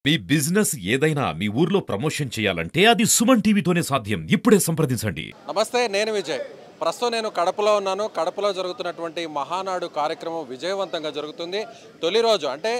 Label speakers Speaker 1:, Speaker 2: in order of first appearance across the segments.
Speaker 1: మీ business ఏదైనా మీ ఊర్లో promotion చేయాలంటే అది సుమన్ టీవీతోనే సాధ్యం. ఇప్పుడే సంప్రదించండి.
Speaker 2: నమస్తే, నేను విజయ్. ప్రస్తుతం నేను కడపలో ఉన్నాను. కడపలో జరుగుతున్నటువంటి మహానాడు కార్యక్రమం విజయవంతంగా జరుగుతుంది. తొలి రోజు అంటే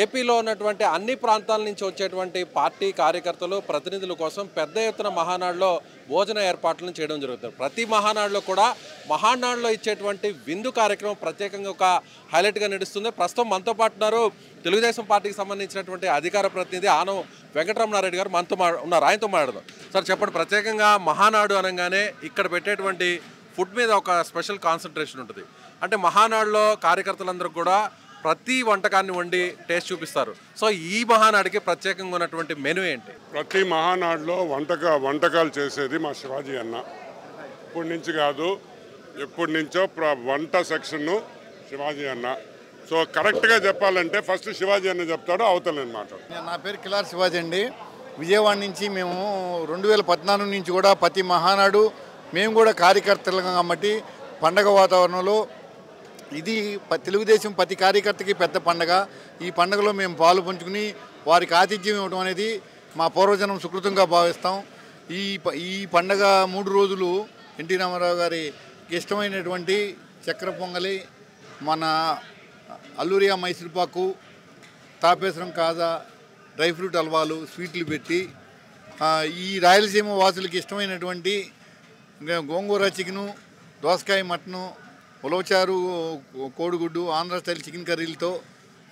Speaker 2: ఏపీలో ఉన్నటువంటి అన్ని ప్రాంతాల నుంచి వచ్చేటువంటి పార్టీ కార్యకర్తలు, ప్రతినిధుల కోసం పెద్ద ఎత్తున మహానాడులో భోజన ఏర్పాట్లను చేయడం జరుగుతుంది. ప్రతి మహానాడులో కూడా మహానాడులో ఇచ్చేటువంటి విందు కార్యక్రమం ప్రత్యేకంగా ఒక హైలైట్గా నడుస్తుంది. ప్రస్తుతం మనతో పాటు ఉన్నారు తెలుగుదేశం పార్టీకి సంబంధించినటువంటి అధికార ప్రతినిధి ఆనం వెంకటరమణారెడ్డి గారు మనతో ఉన్నారు. ఆయనతో మాట్లాడదాం. సార్ చెప్పండి, ప్రత్యేకంగా మహానాడు అనగానే ఇక్కడ పెట్టేటువంటి ఫుడ్ మీద ఒక స్పెషల్ కాన్సన్ట్రేషన్ ఉంటుంది. అంటే మహానాడులో కార్యకర్తలందరూ కూడా ప్రతి వంటకాన్ని వండి టేస్ట్ చూపిస్తారు. సో ఈ మహానాడికి ప్రత్యేకంగా ఉన్నటువంటి మెనూ ఏంటి?
Speaker 3: ప్రతి మహానాడులో వంటకాలు చేసేది మా శివాజీ అన్న. ఇప్పటి నుంచి కాదు, ఎప్పటి నుంచో వంట సెక్షన్ను శివాజీ అన్న. సో కరెక్ట్గా చెప్పాలంటే ఫస్ట్ శివాజీ అన్న చెప్తాడు, అవతల నేను మాట్లాడు.
Speaker 4: నా పేరు కిలార్ శివాజీ అండి. విజయవాడ నుంచి మేము 2014 నుంచి కూడా ప్రతి మహానాడు మేము కూడా కార్యకర్తలుగా కాబట్టి పండగ వాతావరణంలో ఇది తెలుగుదేశం ప్రతి కార్యకర్తకి పెద్ద పండగ. ఈ పండుగలో మేము పాలు పంచుకుని వారికి ఆతిథ్యం ఇవ్వడం అనేది మా పూర్వజనం సుకృతంగా భావిస్తాం. ఈ పండగ 3 రోజులు ఎన్టీ రామారావు గారి ఇష్టమైనటువంటి చక్కెర పొంగలి, మన అల్లూరియా మైసూర్పాకు, తాపేశ్వరం కాజా, డ్రై ఫ్రూట్ హల్వాలు, స్వీట్లు పెట్టి ఈ రాయలసీమ వాసులకి ఇష్టమైనటువంటి గోంగూర చికెను, దోసకాయ మటను, ఉలవచారు, కోడిగుడ్డు, ఆంధ్ర స్టైల్ చికెన్ కర్రీలతో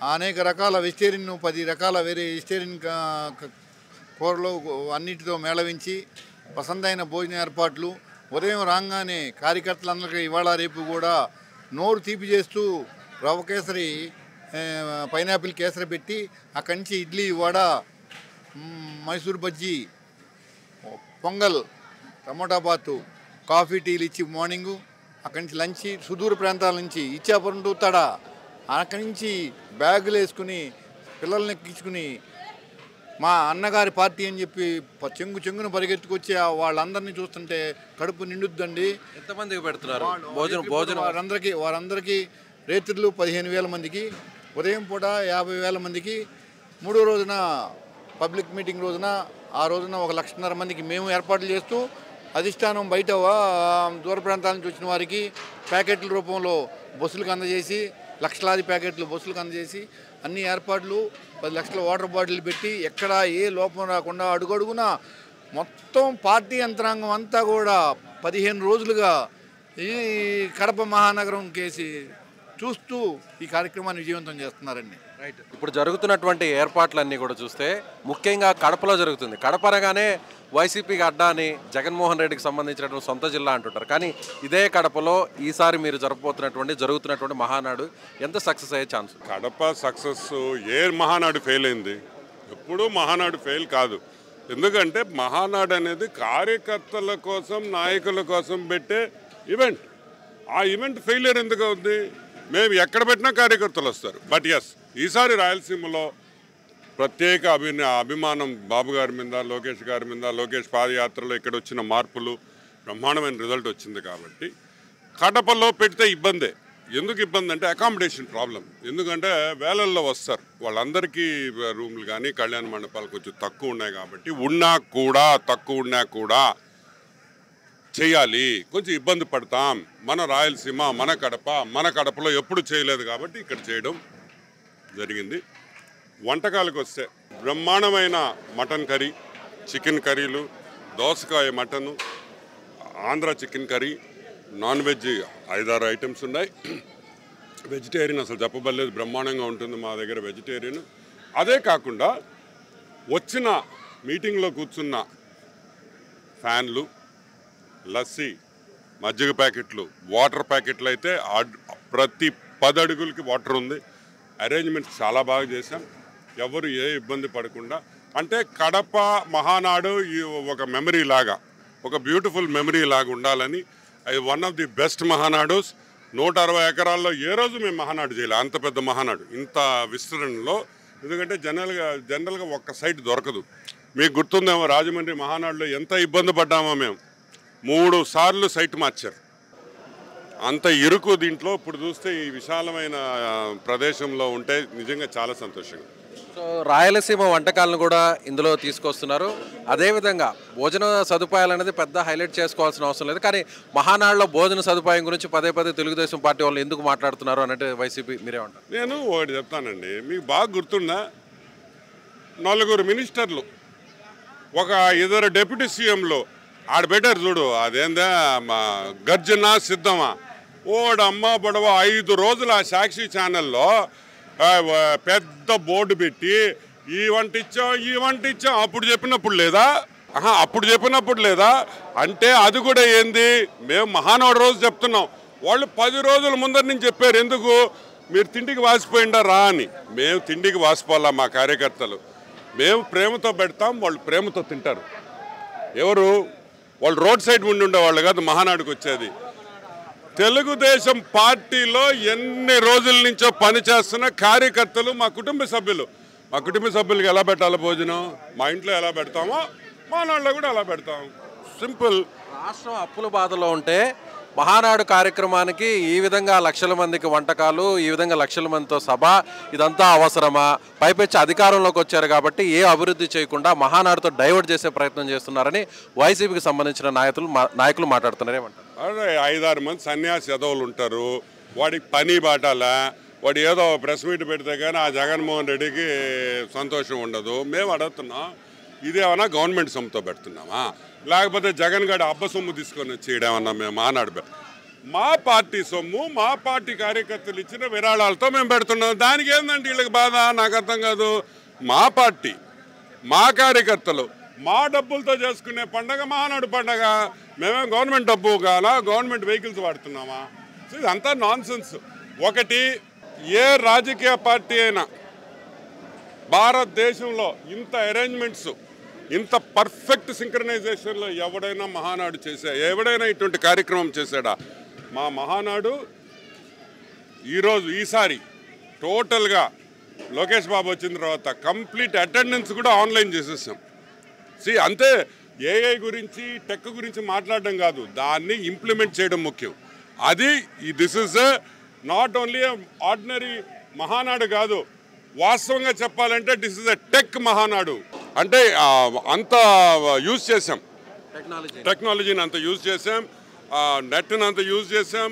Speaker 4: అనేక రకాల వెజిటేరియన్ 10 రకాల వేరే వెజిటేరియన్ కూరలు అన్నిటితో మేళవించి పసందైన భోజన ఏర్పాట్లు. ఉదయం రాగానే కార్యకర్తలందరికీ ఇవాళ రేపు కూడా నోరు తీపి చేస్తూ రవ్వ కేసరి, పైనాపిల్ కేసరి పెట్టి అక్కడి నుంచి ఇడ్లీ, వడ, మైసూర్ బజ్జీ, పొంగల్, టమోటా బాతు, కాఫీ, టీలు ఇచ్చి మార్నింగు అక్కడి నుంచి లంచ్. సుదూర ప్రాంతాల నుంచి ఇచ్చాపురం టు తడ అక్కడి నుంచి బ్యాగులు వేసుకుని పిల్లల్ని ఎక్కించుకుని మా అన్నగారి పార్టీ అని చెప్పి చెంగున పరిగెత్తుకొచ్చి వాళ్ళందరినీ చూస్తుంటే కడుపు నిండుద్దండి.
Speaker 2: ఎంతమందికి పెడుతున్నారు
Speaker 4: భోజనం? వారందరికీ రేత్రులు 15,000 మందికి, ఉదయం పూట 50,000 మందికి, 3వ రోజున పబ్లిక్ మీటింగ్ రోజున ఆ రోజున 1,50,000 మందికి మేము ఏర్పాట్లు చేస్తూ అధిష్టానం బయట దూర ప్రాంతాల నుంచి వచ్చిన వారికి ప్యాకెట్ల రూపంలో బస్సులకు అందజేసి, లక్షలాది ప్యాకెట్లు బస్సులకు అందజేసి అన్ని ఏర్పాట్లు 10 లక్షల వాటర్ బాటిల్ పెట్టి ఎక్కడ ఏ లోపం రాకుండా అడుగడుగున మొత్తం పార్టీ యంత్రాంగం అంతా కూడా 15 రోజులుగా ఈ కడప మహానగరం కేసి చూస్తూ ఈ కార్యక్రమాన్ని విజయవంతం చేస్తున్నారండి.
Speaker 2: రైట్. ఇప్పుడు జరుగుతున్నటువంటి ఏర్పాట్లన్నీ కూడా చూస్తే ముఖ్యంగా కడపలో జరుగుతుంది. కడప అనగానే వైసీపీకి అడ్డా అని జగన్మోహన్ రెడ్డికి సంబంధించినటువంటి సొంత జిల్లా అంటుంటారు. కానీ ఇదే కడపలో ఈసారి మీరు జరుగుతున్నటువంటి మహానాడు ఎంత సక్సెస్ అయ్యే ఛాన్స్?
Speaker 3: కడప సక్సెస్ ఏ మహానాడు ఫెయిల్ అయింది? ఎప్పుడూ మహానాడు ఫెయిల్ కాదు. ఎందుకంటే మహానాడు అనేది కార్యకర్తల కోసం, నాయకుల కోసం పెట్టే ఈవెంట్. ఆ ఈవెంట్ ఫెయిలియర్ ఎందుకు అవుద్ది? మేము ఎక్కడ పెట్టినా కార్యకర్తలు వస్తారు. బట్ ఎస్, ఈసారి రాయలసీమలో ప్రత్యేక అభిమానం బాబు గారి మీద, లోకేష్ గారి మీద, లోకేష్ పాదయాత్రలో ఇక్కడ వచ్చిన మార్పులు బ్రహ్మాండమైన రిజల్ట్ వచ్చింది. కాబట్టి కడపలో పెడితే ఇబ్బందే. ఎందుకు ఇబ్బంది అంటే అకామిడేషన్ ప్రాబ్లం. ఎందుకంటే వేలల్లో వస్తారు, వాళ్ళందరికీ రూమ్లు కానీ కళ్యాణ మండపాలు కొంచెం తక్కువ ఉన్నాయి. కాబట్టి తక్కువ ఉన్నా కూడా చేయాలి, కొంచెం ఇబ్బంది పడతాం. మన రాయలసీమ, మన కడపలో ఎప్పుడు చేయలేదు కాబట్టి ఇక్కడ చేయడం జరిగింది. వంటకాలకు వస్తే బ్రహ్మాండమైన మటన్ కర్రీ, చికెన్ కర్రీలు, దోసకాయ mutton, Andhra chicken curry, non veg 5-6 items ఉన్నాయి. వెజిటేరియన్ అసలు చెప్పబడలేదు, బ్రహ్మాండంగా ఉంటుంది మా దగ్గర వెజిటేరియన్. అదే కాకుండా వచ్చిన మీటింగ్లో కూర్చున్న ఫ్యాన్లు, లస్సీ, మజ్జిగ ప్యాకెట్లు, వాటర్ ప్యాకెట్లు అయితే ప్రతి 10 అడుగులకి వాటర్ ఉంది. అరేంజ్మెంట్స్ చాలా బాగా చేశాం, ఎవరు ఏ ఇబ్బంది పడకుండా. అంటే కడప మహానాడు ఒక మెమరీ లాగా, ఒక బ్యూటిఫుల్ మెమరీ లాగా ఉండాలని. అది వన్ ఆఫ్ ది బెస్ట్ మహానాడుస్. 160 ఎకరాల్లో ఏ రోజు మేము మహానాడు చేయలే, అంత పెద్ద మహానాడు ఇంత విస్తరణలో. ఎందుకంటే జనరల్గా ఒక్క సైట్ దొరకదు. మీకు గుర్తుందేమో, రాజమండ్రి మహానాడులో ఎంత ఇబ్బంది పడ్డామో మేము. 3 సార్లు సైట్ మార్చారు. అంత ఇరుకు దీంట్లో. ఇప్పుడు చూస్తే ఈ విశాలమైన ప్రదేశంలో ఉంటే నిజంగా చాలా సంతోషంగా.
Speaker 2: సో సో రాయలసీమ వంటకాలను కూడా ఇందులో తీసుకొస్తున్నారు. అదేవిధంగా భోజన సదుపాయాలు అనేది పెద్ద హైలైట్ చేసుకోవాల్సిన అవసరం లేదు, కానీ మహానాడులో భోజన సదుపాయం గురించి పదే పదే తెలుగుదేశం పార్టీ వాళ్ళు ఎందుకు మాట్లాడుతున్నారు అంటే వైసీపీ మీరేమంటారు?
Speaker 3: నేను ఒకటి చెప్తానండి, మీకు బాగా గుర్తుందా, 4 మినిస్టర్లు ఒక ఇద్దరు డిప్యూటీ సీఎంలు ఆడ పెట్టారు చూడు, అదేందా మా గర్జన సిద్ధమా ఓడమ్మ బొడవ 5 రోజులు ఆ సాక్షి ఛానల్లో పెద్ద బోర్డు పెట్టి ఈ వంట ఇచ్చాం అప్పుడు చెప్పినప్పుడు లేదా, అప్పుడు చెప్పినప్పుడు లేదా అంటే అది కూడా ఏంది, మేము మహానాడు రోజు చెప్తున్నాం, వాళ్ళు 10 రోజుల ముందర నుంచి చెప్పారు. ఎందుకు? మీరు తిండికి వాసిపోయిండారా అని. మేము తిండికి వాసిపోవాలా, మా కార్యకర్తలు మేము ప్రేమతో పెడతాం, వాళ్ళు ప్రేమతో తింటారు. ఎవరు? వాళ్ళు రోడ్ సైడ్ ఉండి ఉండేవాళ్ళు కాదు మహానాడుకు వచ్చేది. తెలుగుదేశం పార్టీలో ఎన్ని రోజుల నుంచో పనిచేస్తున్న కార్యకర్తలు, మా కుటుంబ సభ్యులకి ఎలా పెట్టాలి భోజనం, మా ఇంట్లో ఎలా పెడతామో మహానాడులో కూడా అలా పెడతాం. సింపుల్.
Speaker 2: రాష్ట్రం అప్పుల బాధలో ఉంటే మహానాడు కార్యక్రమానికి ఈ విధంగా లక్షల మందికి వంటకాలు, ఈ విధంగా లక్షల మందితో సభ, ఇదంతా అవసరమా? పైపెచ్చి అధికారంలోకి వచ్చారు కాబట్టి ఏ అభివృద్ధి చేయకుండా మహానాడుతో డైవర్ట్ చేసే ప్రయత్నం చేస్తున్నారని వైసీపీకి సంబంధించిన నాయకులు మాట్లాడుతున్నారు. ఏమంటారు?
Speaker 3: అదే 5-6 మంది సన్యాసి ఎదవులు ఉంటారు, వాడికి పని బాటాలా, వాడు ఏదో ప్రెస్ మీట్ పెడితే కానీ ఆ జగన్మోహన్ రెడ్డికి సంతోషం ఉండదు. మేము అడుగుతున్నాం, ఇదేమన్నా గవర్నమెంట్ సొమ్ముతో పెడుతున్నామా, లేకపోతే జగన్ గడి అబ్బ సొమ్ము తీసుకొని వచ్చేయడమన్నా మేము మహానాడు మా పార్టీ సొమ్ము, మా పార్టీ కార్యకర్తలు ఇచ్చిన విరాళాలతో మేము పెడుతున్నాం. దానికి ఏందంటే వీళ్ళకి బాధ? నాకు అర్థం కాదు. మా పార్టీ, మా కార్యకర్తలు, మా డబ్బులతో చేసుకునే పండగ మహానాడు పండగ. మేమేం గవర్నమెంట్ డబ్బు కావాలా, గవర్నమెంట్ వెహికల్స్ వాడుతున్నామా? ఇదంతా నాన్ సెన్స్. ఒకటి, ఏ రాజకీయ పార్టీ అయినా భారతదేశంలో ఇంత అరేంజ్మెంట్స్, ఇంత పర్ఫెక్ట్ సింక్రనైజేషన్లో ఎవడైనా మహానాడు ఎవడైనా ఇటువంటి కార్యక్రమం చేశాడా? మా మహానాడు ఈసారి టోటల్గా లోకేష్ బాబు వచ్చిన తర్వాత కంప్లీట్ అటెండెన్స్ కూడా ఆన్లైన్ చేసేసాం. అంతే. ఏఐ గురించి, టెక్ గురించి మాట్లాడడం కాదు, దాన్ని ఇంప్లిమెంట్ చేయడం ముఖ్యం. అది this is not only ordinary Mahanadu కాదు, వాస్తవంగా చెప్పాలంటే this is a tech Mahanadu. అంటే అంత యూజ్ చేసాం, టెక్నాలజీని అంత యూజ్ చేసాం, నెట్ని అంత యూజ్ చేసాం,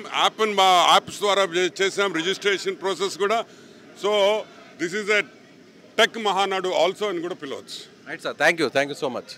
Speaker 3: యాప్స్ ద్వారా చేసాం రిజిస్ట్రేషన్ ప్రాసెస్ కూడా. So this is a tech Mahanadu also అని కూడా పిలవచ్చు.
Speaker 2: Right sir, thank you so much.